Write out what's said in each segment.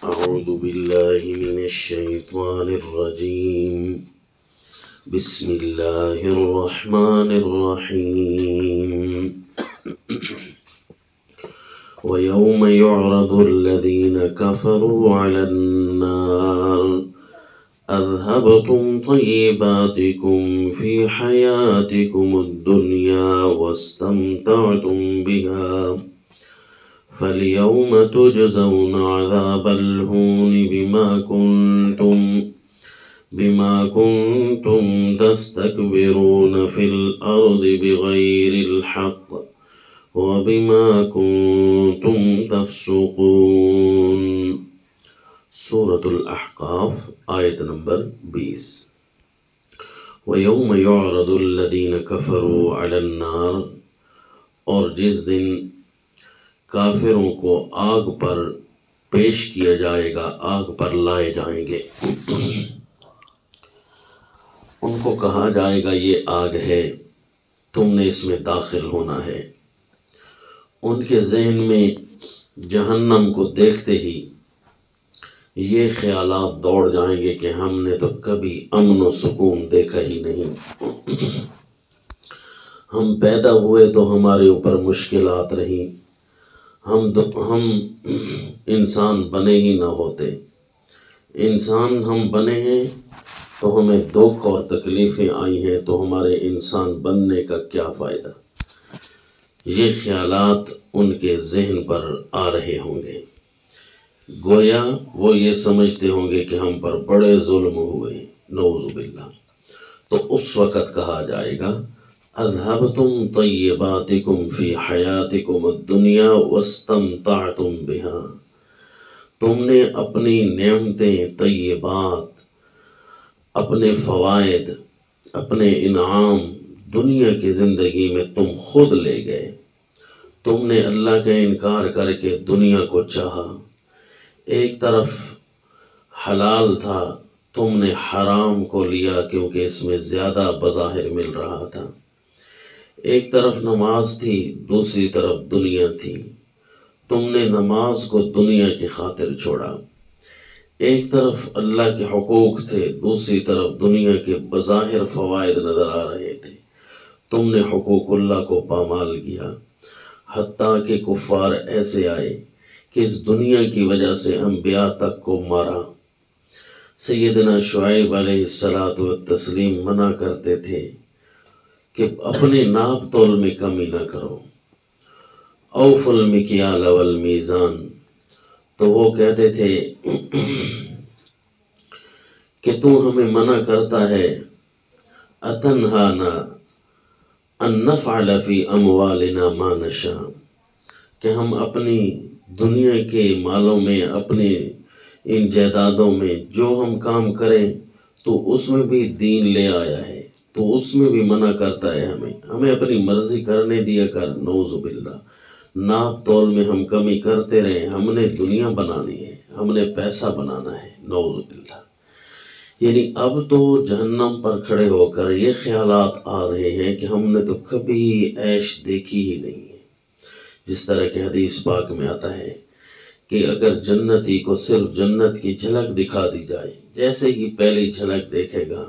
أعوذ بالله من الشيطان الرجيم. بسم الله الرحمن الرحيم. ويوم يعرض الذين كفروا على النار أذهبتم طيباتكم في حياتكم الدنيا واستمتعتم بها فاليوم تجزون عذاب الهون بما كنتم تستكبرون في الأرض بغير الحق وبما كنتم تفسقون. سورة الأحقاف آیت نمبر 20. وَيَوْمَ يُعْرَضُ الَّذِينَ كَفَرُوا عَلَى النَّارِ، اور جس دن کافروں کو آگ پر پیش کیا جائے گا، آگ پر لائے جائیں گے. ان کو کہا جائے گا یہ آگ ہے، تم نے اس میں داخل ہونا ہے. ان کے ذہن میں جہنم کو دیکھتے ہی یہ خیالات دوڑ جائیں گے کہ ہم نے تو کبھی امن و سکون دیکھا ہی نہیں. ہم پیدا ہوئے تو ہمارے اوپر مشکلات رہیں، ہم انسان بنے ہی نہ ہوتے. انسان ہم بنے ہیں تو ہمیں دکھ اور تکلیفیں آئی ہیں، تو ہمارے انسان بننے کا کیا فائدہ. یہ خیالات ان کے ذہن پر آ رہے ہوں گے. گویا وہ یہ سمجھتے ہوں گے کہ ہم پر بڑے ظلم ہوئے، نعوذ باللہ. تو اس وقت کہا جائے گا اذهبتم طیباتکم فی حیاتکم الدنیا واستمتعتم بها، تم نے اپنی نعمتیں، طیبات، اپنے فوائد، اپنے انعام دنیا کی زندگی میں تم خود لے گئے. تم نے اللہ کا انکار کر کے دنیا کو چاہا. ایک طرف حلال تھا، تم نے حرام کو لیا کیونکہ اس میں زیادہ بظاہر مل رہا تھا. ایک طرف نماز تھی، دوسری طرف دنیا تھی. تم نے نماز کو دنیا کی خاطر چھوڑا. ایک طرف اللہ کے حقوق تھے، دوسری طرف دنیا کے بظاہر فوائد نظر آ رہے تھے. تم نے حقوق اللہ کو پامال کیا، حتیٰ کہ کفار ایسے آئے کہ اس دنیا کی وجہ سے انبیاء تک کو مارا. سیدنا شعیب علیہ السلام منع کرتے تھے کہ اپنے ناپ تول میں کمی نہ کرو، اوفوا المکیال والمیزان. تو وہ کہتے تھے کہ تو ہمیں منع کرتا ہے اتنہانا ان نفعل فی اموالنا ما نشاء، کہ ہم اپنی دنیا کے مالوں میں، اپنے ان جائیدادوں میں جو ہم کام کریں تو اس میں بھی دین لے آیا ہے، تو اس میں بھی منع کرتا ہے ہمیں اپنی مرضی کرنے دیا کر. نعوذ باللہ. ناپ تول میں ہم کمی کرتے رہے، ہم نے دنیا بنانی ہے، ہم نے پیسہ بنانا ہے. نعوذ باللہ. یعنی اب تو جہنم پر کھڑے ہو کر یہ خیالات آ رہے ہیں کہ ہم نے تو کبھی عیش دیکھی ہی نہیں ہے. جس طرح کہ حدیث پاک میں آتا ہے کہ اگر جنتی کو صرف جنت کی جھلک دکھا دی جائے، جیسے ہی پہلی جھلک دیکھے گا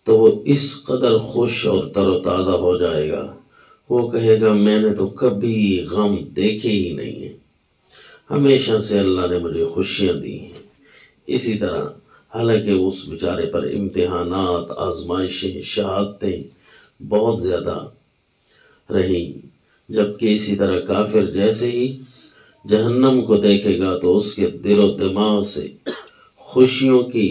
تو وہ اس قدر خوش اور تر و تازہ ہو جائے گا، وہ کہے گا میں نے تو کبھی غم دیکھے ہی نہیں ہے، ہمیشہ سے اللہ نے مجھے خوشیاں دی ہیں. اسی طرح حالانکہ اس بیچارے پر امتحانات، آزمائشیں، شہادتیں بہت زیادہ رہیں، جبکہ اسی طرح کافر جیسے ہی جہنم کو دیکھے گا تو اس کے دل و دماغ سے خوشیوں کی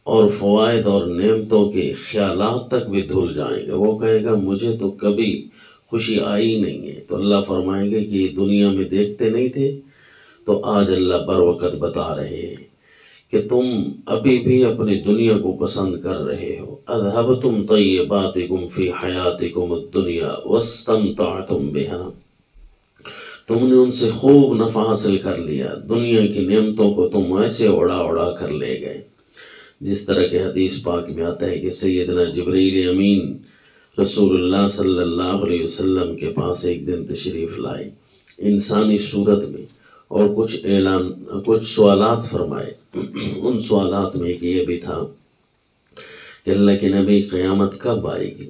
اور فوائد اور نعمتوں کے خیالات تک بھی دھل جائیں گے. وہ کہے گا مجھے تو کبھی خوشی آئی نہیں ہے. تو اللہ فرمائیں گے کہ یہ دنیا میں دیکھتے نہیں تھے، تو آج اللہ بر وقت بتا رہے ہیں کہ تم ابھی بھی اپنی دنیا کو پسند کر رہے ہو. اذهبتم طیباتکم فی حیاتکم الدنیا واستمتعتم بها، تم نے ان سے خوب نفع حاصل کر لیا، دنیا کی نعمتوں کو تم ایسے اڑا کر لے گئے. جس طرح کے حدیث پاک میں آتا ہے کہ سیدنا جبرائیل امین رسول اللہ صلی اللہ علیہ وسلم کے پاس ایک دن تشریف لائے انسانی صورت میں، اور کچھ سوالات فرمائے۔ ان سوالات میں ایک یہ بھی تھا کہ اللہ کے نبی قیامت کب آئے گی؟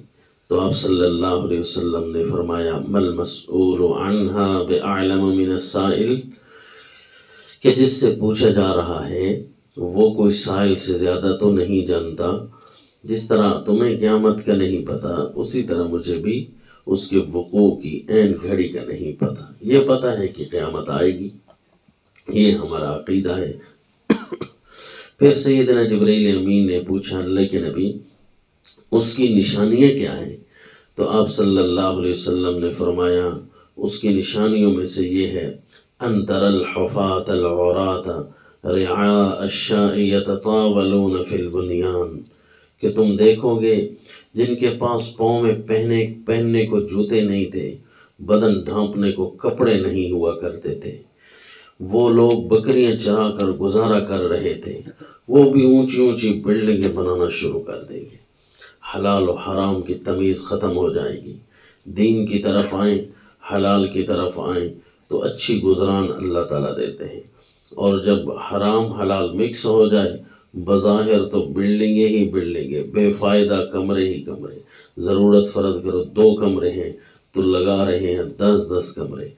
تو آپ صلی اللہ علیہ وسلم نے فرمایا مل مسئول عنہا بأعلم من السائل، کہ جس سے پوچھا جا رہا ہے وہ کوئی سائل سے زیادہ تو نہیں جانتا۔ جس طرح تمہیں قیامت کا نہیں پتا، اسی طرح مجھے بھی اس کے وقوع کی عین گھڑی کا نہیں پتا۔ یہ پتا ہے کہ قیامت آئے گی، یہ ہمارا عقیدہ ہے۔ پھر سیدنا جبرائیل امین نے پوچھا اللہ کے نبی اس کی نشانیاں کیا ہیں؟ تو آپ صلی اللہ علیہ وسلم نے فرمایا اس کی نشانیوں میں سے یہ ہے ان تر الحفاة العراة رعاء الشاء يتطاولون في البنيان، کہ تم دیکھو گے جن کے پاس پاؤں میں پہننے کو جوتے نہیں تھے، بدن ڈھانپنے کو کپڑے نہیں ہوا کرتے تھے، وہ لوگ بکریاں چرا کر گزارا کر رہے تھے، وہ بھی اونچی اونچی بلڈنگیں بنانا شروع کر دیں گے۔ حلال و حرام کی تمیز ختم ہو جائے گی، دین کی طرف آئیں، حلال کی طرف آئیں تو اچھی گزران اللہ تعالیٰ دیتے ہیں، اور جب حرام حلال مکس ہو جائے بظاہر تو بلڈنگیں ہی بلڈنگیں، بے فائدہ کمرے ہی کمرے، ضرورت فرض کرو 2 کمرے ہیں تو لگا رہے ہیں 10 کمرے،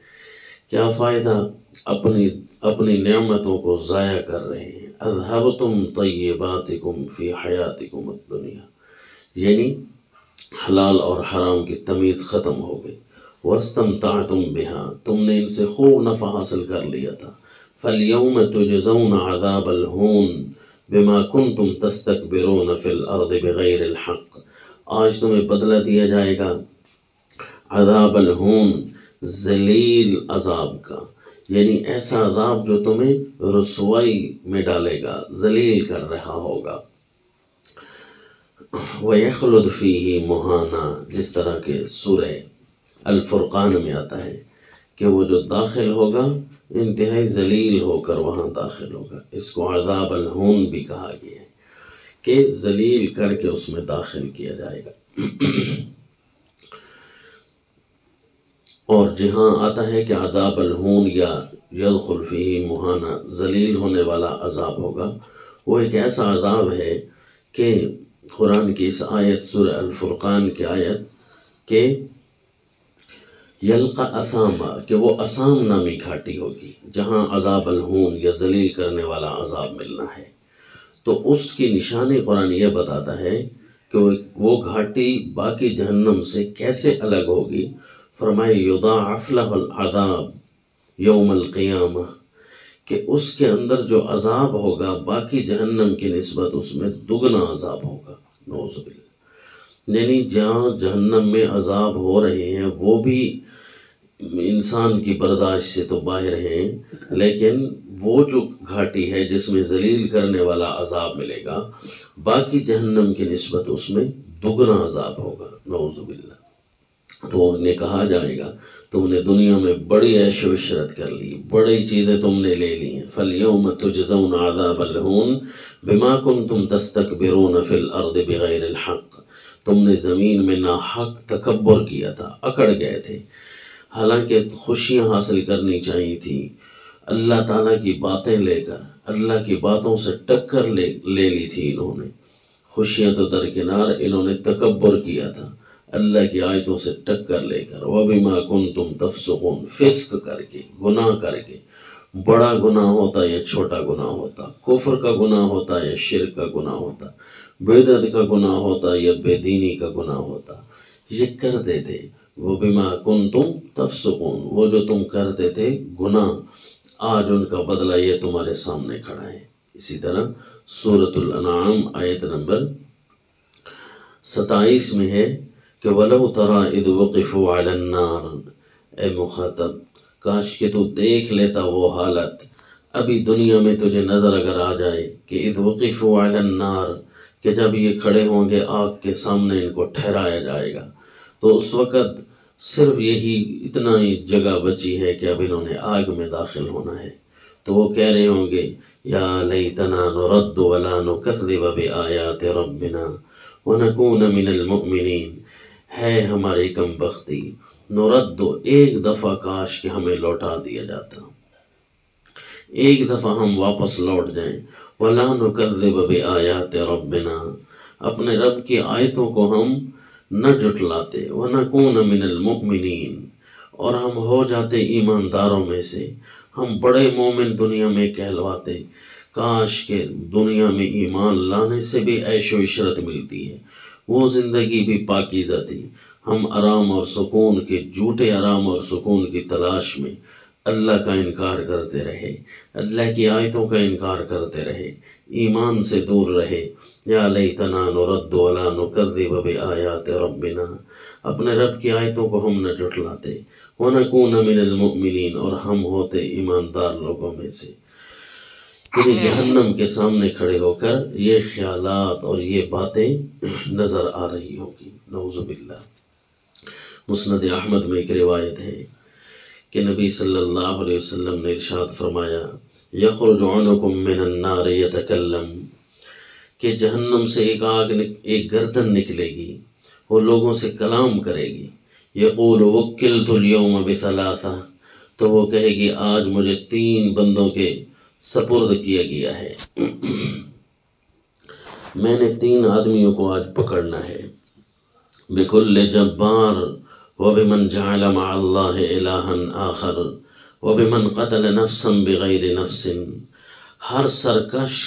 کیا فائدہ؟ اپنی نعمتوں کو ضائع کر رہے ہیں۔ اذہبتم طیباتکم فی حیاتکم الدنیا، یعنی حلال اور حرام کی تمیز ختم ہو گئی۔ واستمتعتم بها، تم نے ان سے خوب نفع حاصل کر لیا تھا۔ فالیوم تجزون عذاب الہون بما کنتم تستکبرون فی الارض بغیر الحق، آج تمہیں بدلہ دیا جائے گا عذاب الہون، ذلیل عذاب کا، یعنی ایسا عذاب جو تمہیں رسوائی میں ڈالے گا، ذلیل کر رہا ہوگا۔ وَيَخْلُدْ فِيهِ مُهَانًا، جس طرح کہ سورہ الفرقان میں آتا ہے کہ وہ جو داخل ہوگا انتہائی ذلیل ہو کر وہاں داخل ہوگا۔ اس کو عذاب الہون بھی کہا گیا ہے کہ ذلیل کر کے اس میں داخل کیا جائے گا۔ اور جہاں آتا ہے کہ عذاب الہون یا یدخل فیہ مہانا، ذلیل ہونے والا عذاب ہوگا، وہ ایک ایسا عذاب ہے کہ قرآن کی اس آیت سورہ الفرقان کی آیت کہ یلقا اساما، کہ وہ اسام نامی گھاٹی ہوگی جہاں عذاب الہون یا ذلیل کرنے والا عذاب ملنا ہے۔ تو اس کی نشانی قرآن یہ بتاتا ہے کہ وہ گھاٹی باقی جہنم سے کیسے الگ ہوگی۔ فرمائے یضاعف لہ العذاب یوم القیامہ، کہ اس کے اندر جو عذاب ہوگا باقی جہنم کی نسبت اس میں دگنا عذاب ہوگا، نعوذ باللہ۔ یعنی جہاں جہنم میں عذاب ہو رہے ہیں وہ بھی انسان کی برداشت سے تو باہر ہیں، لیکن وہ جو گھاٹی ہے جس میں ذلیل کرنے والا عذاب ملے گا باقی جہنم کی نسبت اس میں دگنا عذاب ہوگا، نعوذ باللہ۔ تو انہیں کہا جائے گا تم نے دنیا میں بڑی عیش و عشرت کر لی، بڑی چیزیں تم نے لے لی ہیں۔ فَالْيَوْمَ تُجْزَوْنَ عَذَابَ الْهُونِ بِمَا كُنْتُمْ تَسْتَكْبِرُونَ فِي الْأَرْضِ بِغَيْرِ الْحَقِّ، تم نے زمین میں ناحق تکبر کیا تھا، اکڑ گئے تھے، حالانکہ خوشیاں حاصل کرنی چاہیے تھی، اللہ تعالیٰ کی باتیں لے کر اللہ کی باتوں سے ٹکر لے لی تھی انہوں نے، خوشیاں تو درکنار، انہوں نے تکبر کیا تھا اللہ کی آیتوں سے ٹکر لے کر۔ وَبِمَا كُنْتُمْ تَفْسُقُونَ، فسق کر کے، گناہ کر کے، بڑا گناہ ہوتا یا چھوٹا گناہ ہوتا، کفر کا گناہ ہوتا یا شرک کا گناہ ہوتا، بدعت کا گناہ ہوتا یا بے دینی کا گناہ ہوتا، یہ کرتے تھے۔ وَبِمَا كُنْتُمْ تَفْسُقُونَ، وہ جو تم کرتے تھے گناہ، آج ان کا بدلہ یہ تمہارے سامنے کھڑا ہے۔ اسی طرح سورۃ الانعام آیت نمبر 27 میں ہے کہ وَلَوْ تَرَىٰ إِذْ وُقِفُوا عَلَى النَّارِ، اے مخاطب کاش کہ تو دیکھ لیتا وہ حالت، ابھی دنیا میں تجھے نظر اگر آ جائے کہ اِذْ وُقِفُوا عَلَى النَّارِ، کہ جب یہ کھڑے ہوں گے آگ کے سامنے ان کو ٹھہرایا جائے گا، تو اس وقت صرف یہی اتنا ہی جگہ بچی ہے کہ اب انہوں نے آگ میں داخل ہونا ہے، تو وہ کہہ رہے ہوں گے یا لیتنا نرد ولا نکذب بآیات ربنا ونکون من المؤمنین، ہے ہماری کم بختی، نرد، ایک دفعہ کاش کہ ہمیں لوٹا دیا جاتا، ایک دفعہ ہم واپس لوٹ جائیں. وَلَا نُكَذِّبَ بِآيَاتِ رَبِّنَا، اپنے رب کی آیتوں کو ہم نہ جھٹلاتے. وَنَكُونَ مِنَ الْمُؤْمِنِينَ، اور ہم ہو جاتے ایمانداروں میں سے. ہم بڑے مومن دنیا میں کہلواتے. کاش کہ دنیا میں ایمان لانے سے بھی عیش و عشرت ملتی ہے، وہ زندگی بھی پاکیزہ تھی. ہم آرام اور سکون کے، جھوٹے آرام اور سکون کی تلاش میں اللہ کا انکار کرتے رہے، اللہ کی آیتوں کا انکار کرتے رہے، ایمان سے دور رہے. یا لیتنا نرد ولا نکذب بآیات ربنا، اپنے رب کی آیتوں کو ہم نہ جھٹلاتے. ونکون من المؤمنین، اور ہم ہوتے ایماندار لوگوں میں سے. جہنم کے سامنے کھڑے ہو کر یہ خیالات اور یہ باتیں نظر آ رہی ہوگی. نعوذ باللہ. مسند احمد میں ایک روایت ہے کہ نبی صلی اللہ علیہ وسلم نے ارشاد فرمایا، یخرج عنکم من النار یتکلم، کہ جہنم سے ایک گردن نکلے گی، وہ لوگوں سے کلام کرے گی. یقول وکلت اليوم بثلاثہ، تو وہ کہے گی آج مجھے 3 بندوں کے سپرد کیا گیا ہے، میں نے 3 آدمیوں کو آج پکڑنا ہے. بکل جبار وبمن جعل مع اللہ الہا آخر وبمن قتل نفسا بغیر نفس، ہر سرکش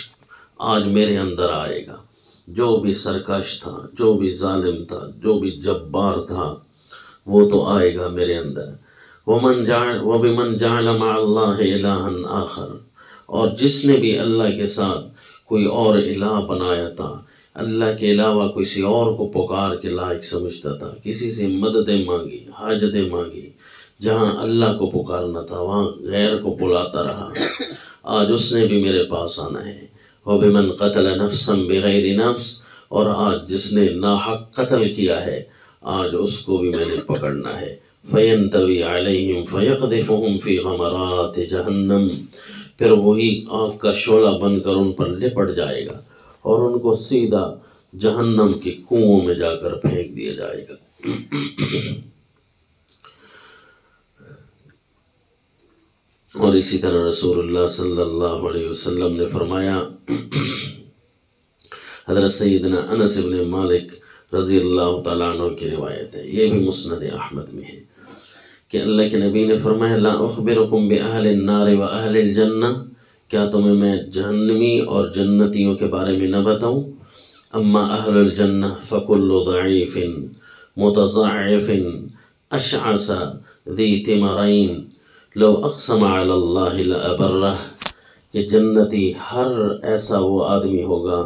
آج میرے اندر آئے گا. جو بھی سرکش تھا، جو بھی ظالم تھا، جو بھی جبار تھا، وہ تو آئے گا میرے اندر. وبمن جعل مع اللہ الہا آخر، اور جس نے بھی اللہ کے ساتھ کوئی اور الہ بنایا تھا، اللہ کے علاوہ کسی اور کو پکار کے لائق سمجھتا تھا، کسی سے مددیں مانگی، حاجتیں مانگی، جہاں اللہ کو پکارنا تھا وہاں غیر کو بلاتا رہا، آج اس نے بھی میرے پاس آنا ہے. وَبِمَنْ قَتَلَ نَفْسًا بِغَيْرِ نَفْسٍ، اور آج جس نے ناحق قتل کیا ہے، آج اس کو بھی میں نے پکڑنا ہے. فَيَنْتَوِي عَلَيْهِمْ فَيَقْذِفُهُمْ فِي غَمَرَاتِ جَهَنَّمَ، پھر وہی آگ کا شعلہ بن کر ان پر لپٹ جائے گا اور ان کو سیدھا جہنم کے کنووں میں جا کر پھینک دیا جائے گا. اور اسی طرح رسول اللہ صلی اللہ علیہ وسلم نے فرمایا، حضرت سیدنا انس بن مالک رضی اللہ تعالیٰ عنہ کی روایت ہے، یہ بھی مسند احمد میں ہے، کہ اللہ کے نبی نے فرمایا، لا اخبرکم باہل النار و اہل الجنہ، کیا تمہیں میں جہنمی اور جنتیوں کے بارے میں نہ بتاؤں؟ اما اہل الجنہ فکل ضعیف متضعف اشعث ذی تمرین لو اقسم علی اللہ لابرہ، کہ جنتی ہر ایسا وہ آدمی ہوگا،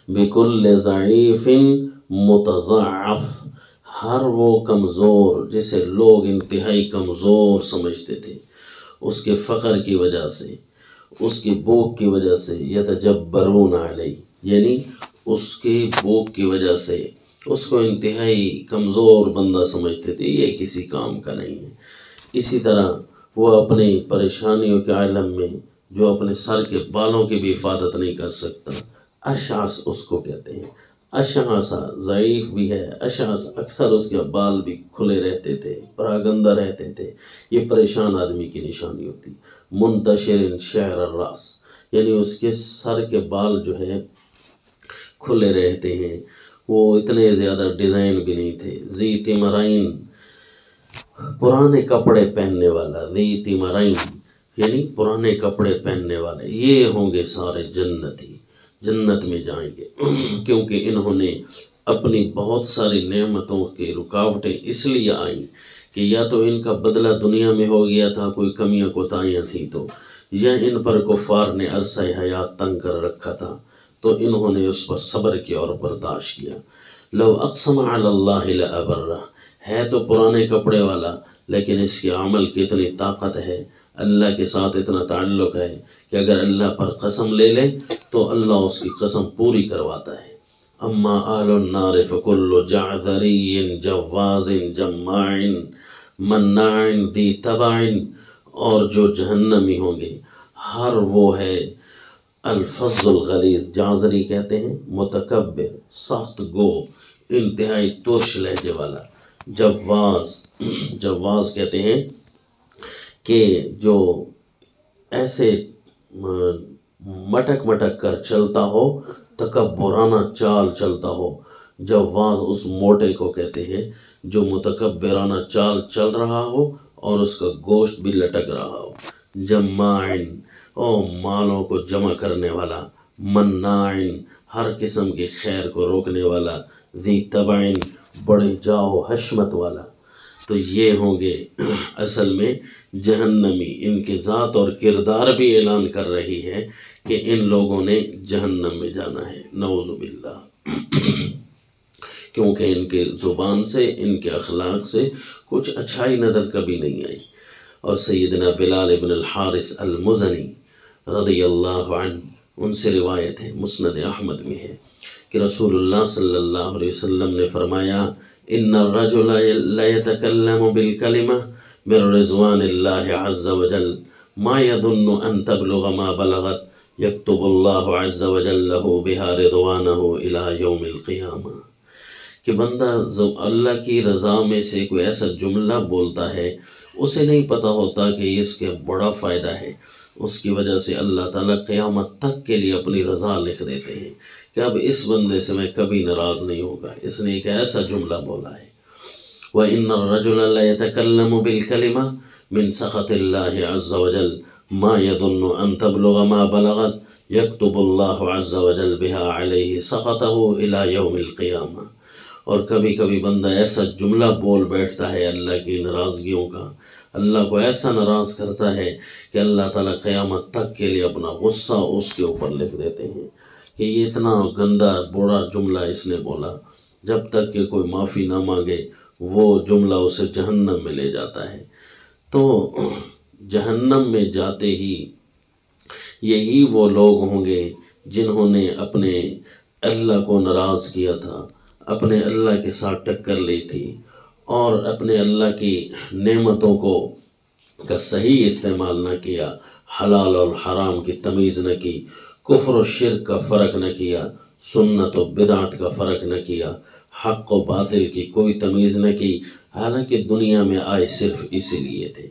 بکل ضعیف متضعف، ہر وہ کمزور جسے لوگ انتہائی کمزور سمجھتے تھے، اس کے فقر کی وجہ سے، اس کی بھوک کی وجہ سے، یتجبرون علیہ، یعنی اس کی بھوک کی وجہ سے اس کو انتہائی کمزور بندہ سمجھتے تھے، یہ کسی کام کا نہیں ہے. اسی طرح وہ اپنی پریشانیوں کے عالم میں جو اپنے سر کے بالوں کی بھی حفاظت نہیں کر سکتا، اشعث اس کو کہتے ہیں. اشعث ضعیف بھی ہے، اشعث اکثر اس کے بال بھی کھلے رہتے تھے، پراگندہ رہتے تھے، یہ پریشان آدمی کی نشانی ہوتی. منتشر شعر الراس، یعنی اس کے سر کے بال جو ہے کھلے رہتے ہیں، وہ اتنے زیادہ ڈیزائن بھی نہیں تھے. ذی تمرین، پرانے کپڑے پہننے والا، ذی تمرین یعنی پرانے کپڑے پہننے والے، یہ ہوں گے سارے جنتی، جنت میں جائیں گے، کیونکہ انہوں نے اپنی بہت ساری نعمتوں کی رکاوٹیں اس لیے آئیں کہ یا تو ان کا بدلہ دنیا میں ہو گیا تھا، کوئی کمیاں کوتاہیاں تھیں تو، یا ان پر کفار نے عرصہ حیات تنگ کر رکھا تھا تو انہوں نے اس پر صبر کیا اور برداشت کیا. لو اقسم علی اللہ لابرہ، ہے تو پرانے کپڑے والا لیکن اس کے عمل کی اتنی طاقت ہے، اللہ کے ساتھ اتنا تعلق ہے کہ اگر اللہ پر قسم لے لے تو اللہ اس کی قسم پوری کرواتا ہے. اما اہل النار فکل جعذری جواز جماع مناع ذی تبع، اور جو جہنمی ہوں گے ہر وہ ہے الفظ الغلیظ، جعذری کہتے ہیں متکبر، سخت گو، انتہائی ترش لہجے والا. جواز، جواز کہتے ہیں کہ جو ایسے مٹک مٹک کر چلتا ہو، تکبرانہ چال چلتا ہو. جواز اس موٹے کو کہتے ہیں جو متکبرانہ چال چل رہا ہو اور اس کا گوشت بھی لٹک رہا ہو. جماعن، او مالوں کو جمع کرنے والا. مناعن، ہر قسم کی خیر کو روکنے والا. ذی تبعن، بڑے جاؤ حشمت والا. تو یہ ہوں گے اصل میں جہنمی. ان کے ذات اور کردار بھی اعلان کر رہی ہے کہ ان لوگوں نے جہنم میں جانا ہے، نعوذ باللہ. کیونکہ ان کے زبان سے، ان کے اخلاق سے کچھ اچھائی نظر کبھی نہیں آئی. اور سیدنا بلال ابن الحارث المزنی رضی اللہ عنہ، ان سے روایت ہے، مسند احمد میں ہے کہ رسول اللہ صلی اللہ علیہ وسلم نے فرمایا: ان الرجل لیتکلم بالکلمہ من رضوان اللہ عز وجل ما يظن ان تبلغ ما بلغت یکتب اللہ عز وجل له بها رضوانہ الى یوم القیامہ. کہ بندہ اللہ کی رضا میں سے کوئی ایسا جملہ بولتا ہے، اسے نہیں پتا ہوتا کہ اس کے بڑا فائدہ ہے. اس کی وجہ سے اللہ تعالیٰ قیامت تک کے لیے اپنی رضا لکھ دیتے ہیں کہ اب اس بندے سے میں کبھی ناراض نہیں ہوگا، اس نے ایک ایسا جملہ بولا ہے. وَإِنَّ الرَّجُلَ لَيَتَكَلَّمُ بِالْكَلِمَةِ مِنْ سَخَطِ اللَّهِ عَزَّ وَجَلَّ مَا يَظُنُّ أَنْ تَبْلُغَ مَا بَلَغَتْ يَكْتُبُ اللَّهُ عَزَّ وَجَلَّ بِهَا عَلَيْهِ سَخَطَهُ إِلَى يَوْمِ الْقِيَامَةِ. اور کبھی کبھی بندہ ایسا جملہ بول بیٹھتا ہے اللہ کی ناراضگیوں کا، اللہ کو ایسا ناراض کرتا ہے کہ اللہ تعالیٰ قیامت تک کے لیے اپنا غصہ اس کے اوپر لکھ دیتے ہیں کہ یہ اتنا گندا برا جملہ اس نے بولا. جب تک کہ کوئی معافی نہ مانگے وہ جملہ اسے جہنم میں لے جاتا ہے. تو جہنم میں جاتے ہی یہی وہ لوگ ہوں گے جنہوں نے اپنے اللہ کو ناراض کیا تھا، اپنے اللہ کے ساتھ ٹکر لی تھی، اور اپنے اللہ کی نعمتوں کا صحیح استعمال نہ کیا، حلال اور حرام کی تمیز نہ کی، کفر و شرک کا فرق نہ کیا، سنت و بدعت کا فرق نہ کیا، حق و باطل کی کوئی تمیز نہ کی، حالانکہ دنیا میں آئے صرف اسی لیے تھے.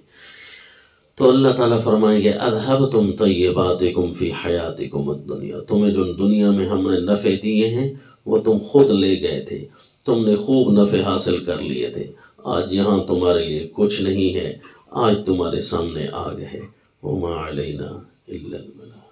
تو اللہ تعالیٰ فرمائیں گے: اذھبتم طیباتکم فی حیاتکم الدنیا. تمہیں جو دنیا میں ہم نے نفع دیے ہیں وہ تم خود لے گئے تھے، تم نے خوب نفع حاصل کر لیے تھے. آج یہاں تمہارے لیے کچھ نہیں ہے، آج تمہارے سامنے آگ ہے. وما علینا الا البلاغ.